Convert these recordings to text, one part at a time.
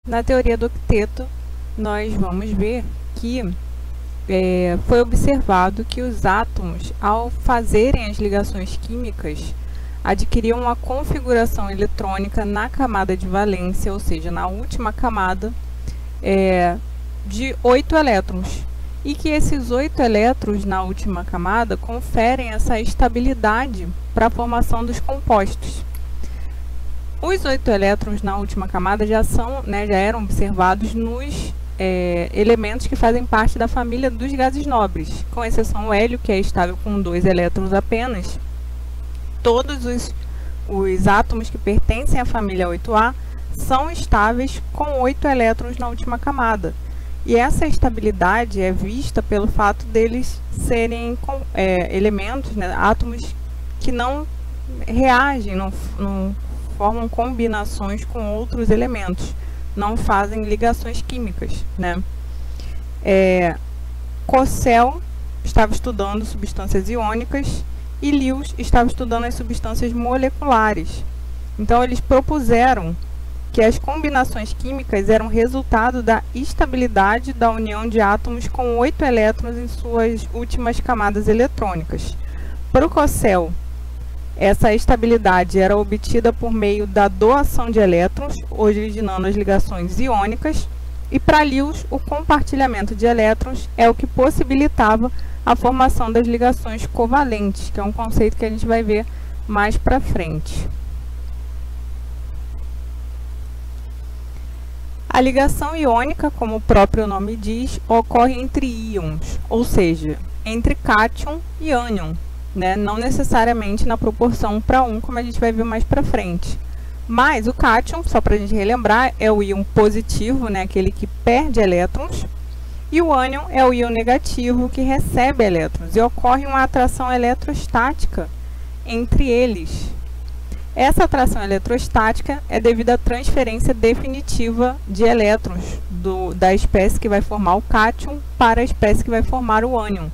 Na teoria do octeto, nós vamos ver que foi observado que os átomos, ao fazerem as ligações químicas, adquiriam uma configuração eletrônica na camada de valência, ou seja, na última camada, de 8 elétrons. E que esses 8 elétrons na última camada conferem essa estabilidade para a formação dos compostos. Os 8 elétrons na última camada já eram observados nos elementos que fazem parte da família dos gases nobres, com exceção o hélio, que é estável com 2 elétrons apenas. Todos os átomos que pertencem à família 8A são estáveis com 8 elétrons na última camada. E essa estabilidade é vista pelo fato deles serem elementos, átomos que não reagem, não formam combinações com outros elementos, não fazem ligações químicas, Cossel estava estudando substâncias iônicas e Lewis estava estudando as substâncias moleculares. Então, eles propuseram que as combinações químicas eram resultado da estabilidade da união de átomos com 8 elétrons em suas últimas camadas eletrônicas. Para o Cossel, essa estabilidade era obtida por meio da doação de elétrons, originando as ligações iônicas, e para Lewis, o compartilhamento de elétrons é o que possibilitava a formação das ligações covalentes, que é um conceito que a gente vai ver mais para frente. A ligação iônica, como o próprio nome diz, ocorre entre íons, ou seja, entre cátion e ânion, não necessariamente na proporção 1 para 1, como a gente vai ver mais para frente. Mas o cátion, só para a gente relembrar, é o íon positivo, aquele que perde elétrons, e o ânion é o íon negativo, que recebe elétrons, e ocorre uma atração eletrostática entre eles. Essa atração eletrostática é devido à transferência definitiva de elétrons da espécie que vai formar o cátion para a espécie que vai formar o ânion.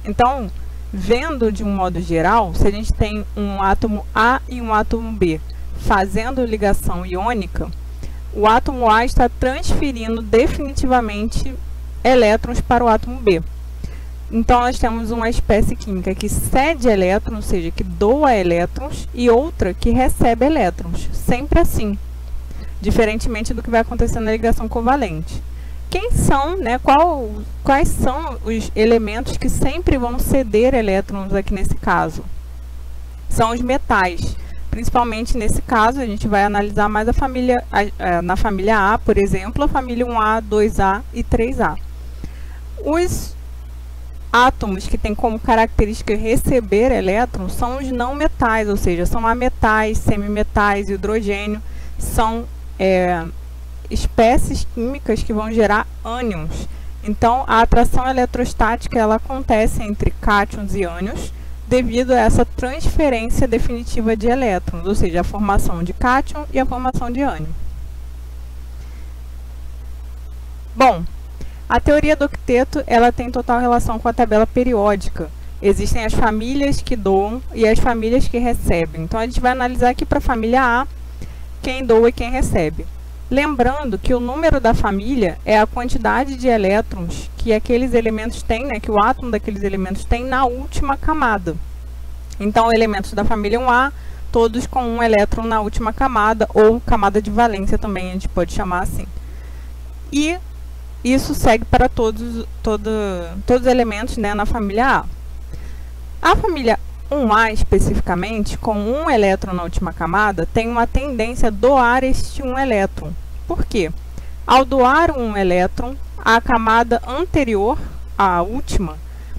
Então, vendo de um modo geral, se a gente tem um átomo A e um átomo B fazendo ligação iônica, o átomo A está transferindo definitivamente elétrons para o átomo B. Então, nós temos uma espécie química que cede elétrons, ou seja, que doa elétrons, e outra que recebe elétrons. Sempre assim, diferentemente do que vai acontecer na ligação covalente. Quem são, quais são os elementos que sempre vão ceder elétrons aqui nesse caso? São os metais. Principalmente nesse caso, a gente vai analisar mais na família A, por exemplo, a família 1A, 2A e 3A. Os átomos que têm como característica receber elétrons são os não metais, ou seja, são ametais, semimetais, hidrogênio, são espécies químicas que vão gerar ânions. Então, a atração eletrostática ela acontece entre cátions e ânions devido a essa transferência definitiva de elétrons, ou seja, a formação de cátion e a formação de ânion. Bom, a teoria do octeto ela tem total relação com a tabela periódica. Existem as famílias que doam e as famílias que recebem. Então, a gente vai analisar aqui para a família A, quem doa e quem recebe. Lembrando que o número da família é a quantidade de elétrons que aqueles elementos têm, que o átomo daqueles elementos tem na última camada. Então, elementos da família 1A, todos com um elétron na última camada, ou camada de valência também, a gente pode chamar assim. E isso segue para todos os elementos na família A. A família 1A, especificamente, com um elétron na última camada, tem uma tendência a doar este um elétron. Por quê? Ao doar um elétron, a camada anterior, a última,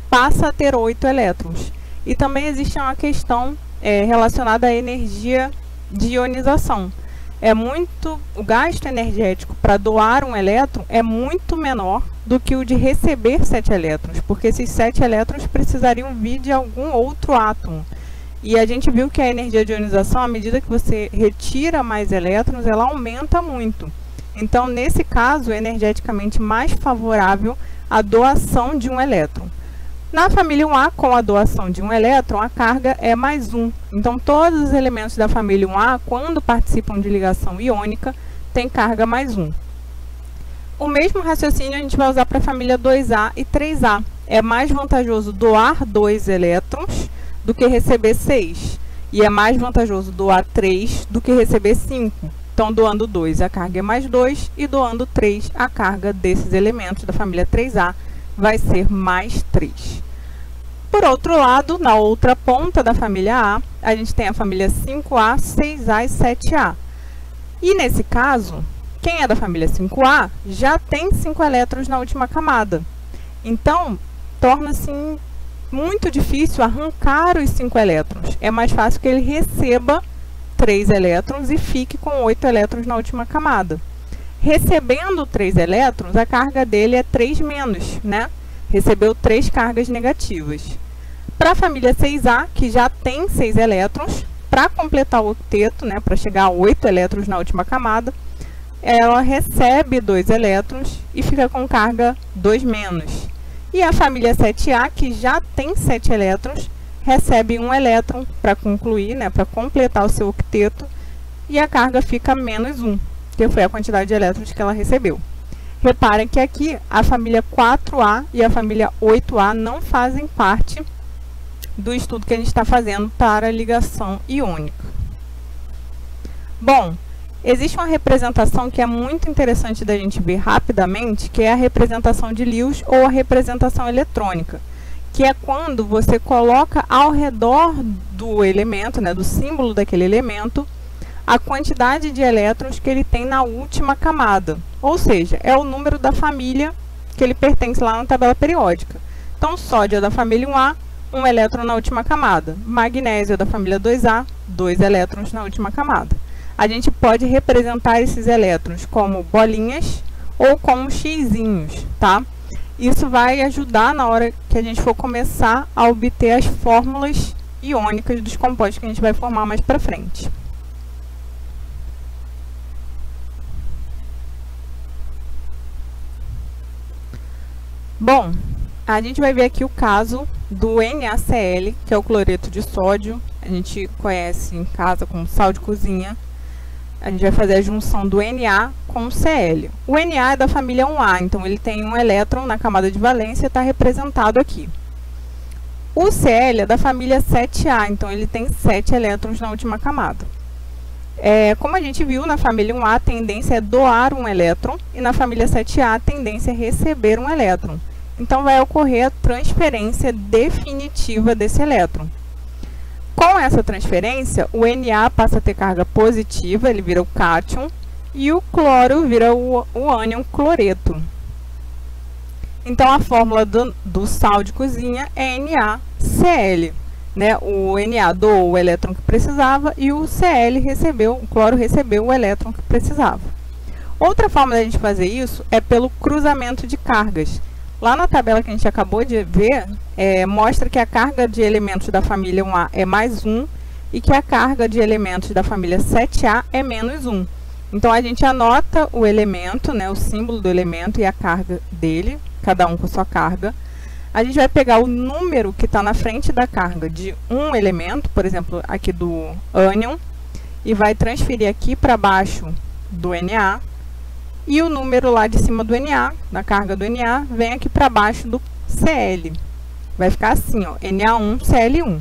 passa a ter 8 elétrons. E também existe uma questão relacionada à energia de ionização. O gasto energético para doar um elétron é muito menor do que o de receber 7 elétrons, porque esses 7 elétrons precisariam vir de algum outro átomo. E a gente viu que a energia de ionização, à medida que você retira mais elétrons, ela aumenta muito. Então, nesse caso, é energeticamente mais favorável a doação de um elétron. Na família 1A, com a doação de um elétron, a carga é mais 1. Então, todos os elementos da família 1A, quando participam de ligação iônica, têm carga mais 1. O mesmo raciocínio a gente vai usar para a família 2A e 3A. É mais vantajoso doar 2 elétrons do que receber 6. E é mais vantajoso doar 3 do que receber 5. Então, doando 2, a carga é mais 2, e doando 3, a carga desses elementos da família 3A vai ser mais 3. Por outro lado, na outra ponta da família A, a gente tem a família 5A, 6A e 7A. E nesse caso, quem é da família 5A já tem 5 elétrons na última camada. Então, torna-se muito difícil arrancar os 5 elétrons. É mais fácil que ele receba 3 elétrons e fique com 8 elétrons na última camada. Recebendo 3 elétrons, a carga dele é 3 menos, né? Recebeu 3 cargas negativas. Para a família 6A, que já tem 6 elétrons, para completar o octeto, né, para chegar a 8 elétrons na última camada, ela recebe 2 elétrons e fica com carga 2 menos. E a família 7A, que já tem 7 elétrons, recebe 1 elétron para concluir, né, para completar o seu octeto, e a carga fica menos 1, que foi a quantidade de elétrons que ela recebeu. Reparem que aqui a família 4A e a família 8A não fazem parte do estudo que a gente está fazendo para a ligação iônica. Bom, existe uma representação que é muito interessante da gente ver rapidamente, que é a representação de Lewis ou a representação eletrônica, que é quando você coloca ao redor do elemento, né, do símbolo daquele elemento, a quantidade de elétrons que ele tem na última camada. Ou seja, é o número da família que ele pertence lá na tabela periódica. Então, sódio é da família 1A, 1 elétron na última camada. Magnésio é da família 2A, 2 elétrons na última camada. A gente pode representar esses elétrons como bolinhas ou como xizinhos, tá? Isso vai ajudar na hora que a gente for começar a obter as fórmulas iônicas dos compostos que a gente vai formar mais para frente. Bom, a gente vai ver aqui o caso do NaCl, que é o cloreto de sódio. A gente conhece em casa como sal de cozinha. A gente vai fazer a junção do Na com o Cl. O Na é da família 1A, então ele tem um elétron na camada de valência, está representado aqui. O Cl é da família 7A, então ele tem 7 elétrons na última camada. Como a gente viu, na família 1A a tendência é doar um elétron, e na família 7A a tendência é receber um elétron. Então, vai ocorrer a transferência definitiva desse elétron. Com essa transferência, o Na passa a ter carga positiva, ele vira o cátion, e o cloro vira o ânion cloreto. Então, a fórmula do sal de cozinha é NaCl. Né? O Na doou o elétron que precisava e o o cloro recebeu o elétron que precisava. Outra forma da gente fazer isso é pelo cruzamento de cargas. Lá na tabela que a gente acabou de ver, mostra que a carga de elementos da família 1A é mais 1 e que a carga de elementos da família 7A é menos 1. Então, a gente anota o elemento, né, o símbolo do elemento e a carga dele, cada um com sua carga. A gente vai pegar o número que está na frente da carga de um elemento, por exemplo, aqui do ânion, e vai transferir aqui para baixo do Na. E o número lá de cima do Na, na carga do Na, vem aqui para baixo do Cl. Vai ficar assim, ó, Na1, Cl1.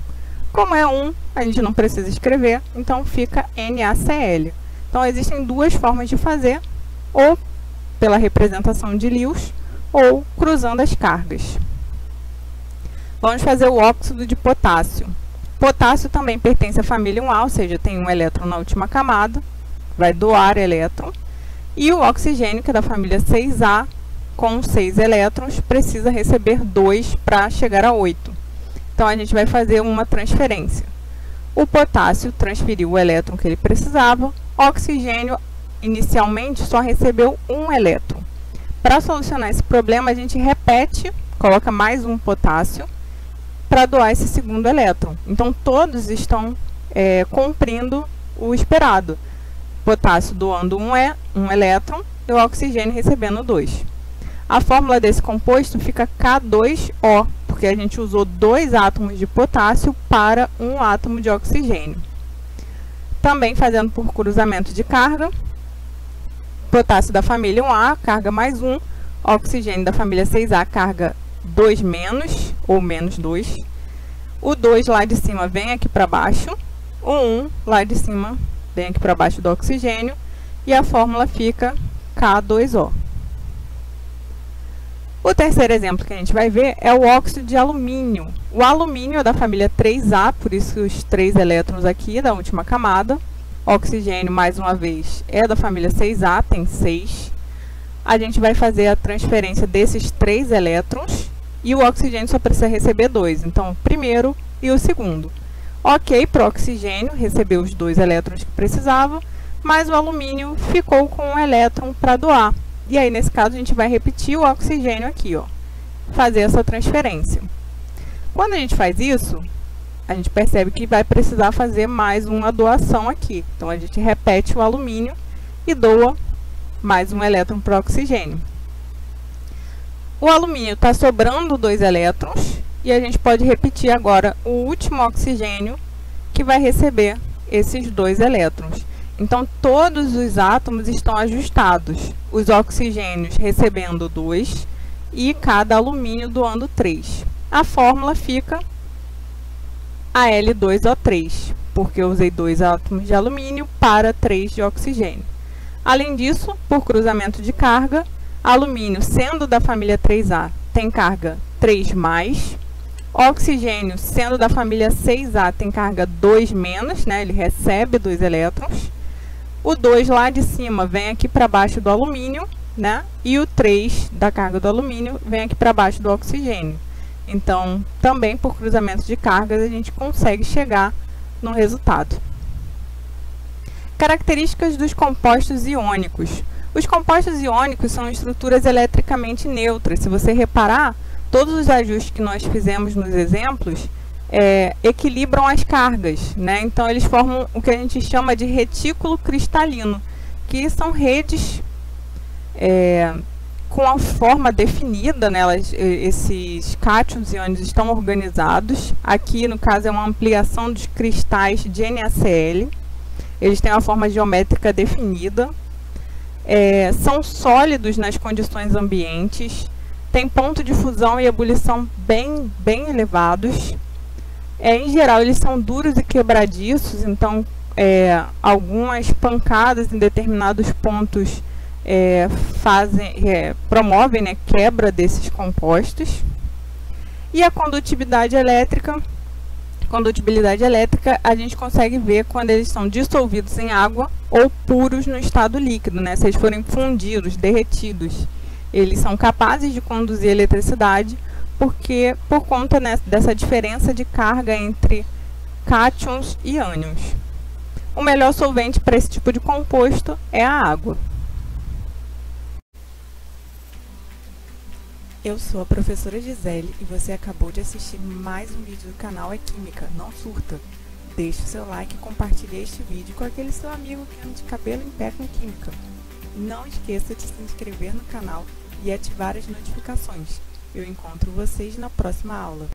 Como é 1, a gente não precisa escrever, então fica NaCl. Então, existem duas formas de fazer, ou pela representação de Lewis, ou cruzando as cargas. Vamos fazer o óxido de potássio. Potássio também pertence à família 1A, ou seja, tem um elétron na última camada, vai doar elétron. E o oxigênio, que é da família 6A, com 6 elétrons, precisa receber 2 para chegar a 8. Então, a gente vai fazer uma transferência. O potássio transferiu o elétron que ele precisava, o oxigênio inicialmente só recebeu 1 elétron. Para solucionar esse problema, a gente repete, coloca mais um potássio para doar esse segundo elétron. Então, todos estão cumprindo o esperado. Potássio doando um elétron e o oxigênio recebendo 2. A fórmula desse composto fica K2O, porque a gente usou 2 átomos de potássio para 1 átomo de oxigênio. Também fazendo por cruzamento de carga, potássio da família 1A, carga mais 1. Oxigênio da família 6A, carga 2 menos, ou menos 2. O 2 lá de cima vem aqui para baixo. O 1 lá de cima vem aqui para baixo do oxigênio. E a fórmula fica K2O. O terceiro exemplo que a gente vai ver é o óxido de alumínio. O alumínio é da família 3A, por isso os 3 elétrons aqui da última camada. O oxigênio, mais uma vez, é da família 6A, tem 6. A gente vai fazer a transferência desses 3 elétrons e o oxigênio só precisa receber 2. Então, o primeiro e o segundo. Ok, para o oxigênio, recebeu os 2 elétrons que precisava, mas o alumínio ficou com um elétron para doar. E aí, nesse caso, a gente vai repetir o oxigênio aqui, ó, fazer essa transferência. Quando a gente faz isso, a gente percebe que vai precisar fazer mais uma doação aqui. Então, a gente repete o alumínio e doa mais um elétron para o oxigênio. O alumínio está sobrando 2 elétrons e a gente pode repetir agora o último oxigênio que vai receber esses 2 elétrons. Então, todos os átomos estão ajustados, os oxigênios recebendo 2 e cada alumínio doando 3. A fórmula fica Al2O3, porque eu usei 2 átomos de alumínio para 3 de oxigênio. Além disso, por cruzamento de carga, alumínio, sendo da família 3A, tem carga 3+, oxigênio, sendo da família 6A, tem carga 2-, né? Ele recebe 2 elétrons. O 2 lá de cima vem aqui para baixo do alumínio, né? E o 3 da carga do alumínio vem aqui para baixo do oxigênio. Então, também por cruzamento de cargas, a gente consegue chegar no resultado. Características dos compostos iônicos. Os compostos iônicos são estruturas eletricamente neutras. Se você reparar, todos os ajustes que nós fizemos nos exemplos equilibram as cargas, né? Então, eles formam o que a gente chama de retículo cristalino, que são redes com a forma definida, né? Esses cátions e íons estão organizados. Aqui, no caso, é uma ampliação dos cristais de NaCl. Eles têm uma forma geométrica definida. São sólidos nas condições ambientes. Tem ponto de fusão e ebulição bem elevados. Em geral, eles são duros e quebradiços, então algumas pancadas em determinados pontos promovem, né, quebra desses compostos. E a condutibilidade elétrica, a gente consegue ver quando eles são dissolvidos em água ou puros no estado líquido, né? Se eles forem fundidos, derretidos, eles são capazes de conduzir eletricidade, porque por conta, né, dessa diferença de carga entre cátions e ânions. O melhor solvente para esse tipo de composto é a água. Eu sou a professora Gisele e você acabou de assistir mais um vídeo do canal É Química, não surta. Deixe o seu like e compartilhe este vídeo com aquele seu amigo que anda de cabelo em pé com química. Não esqueça de se inscrever no canal e ativar as notificações. Eu encontro vocês na próxima aula.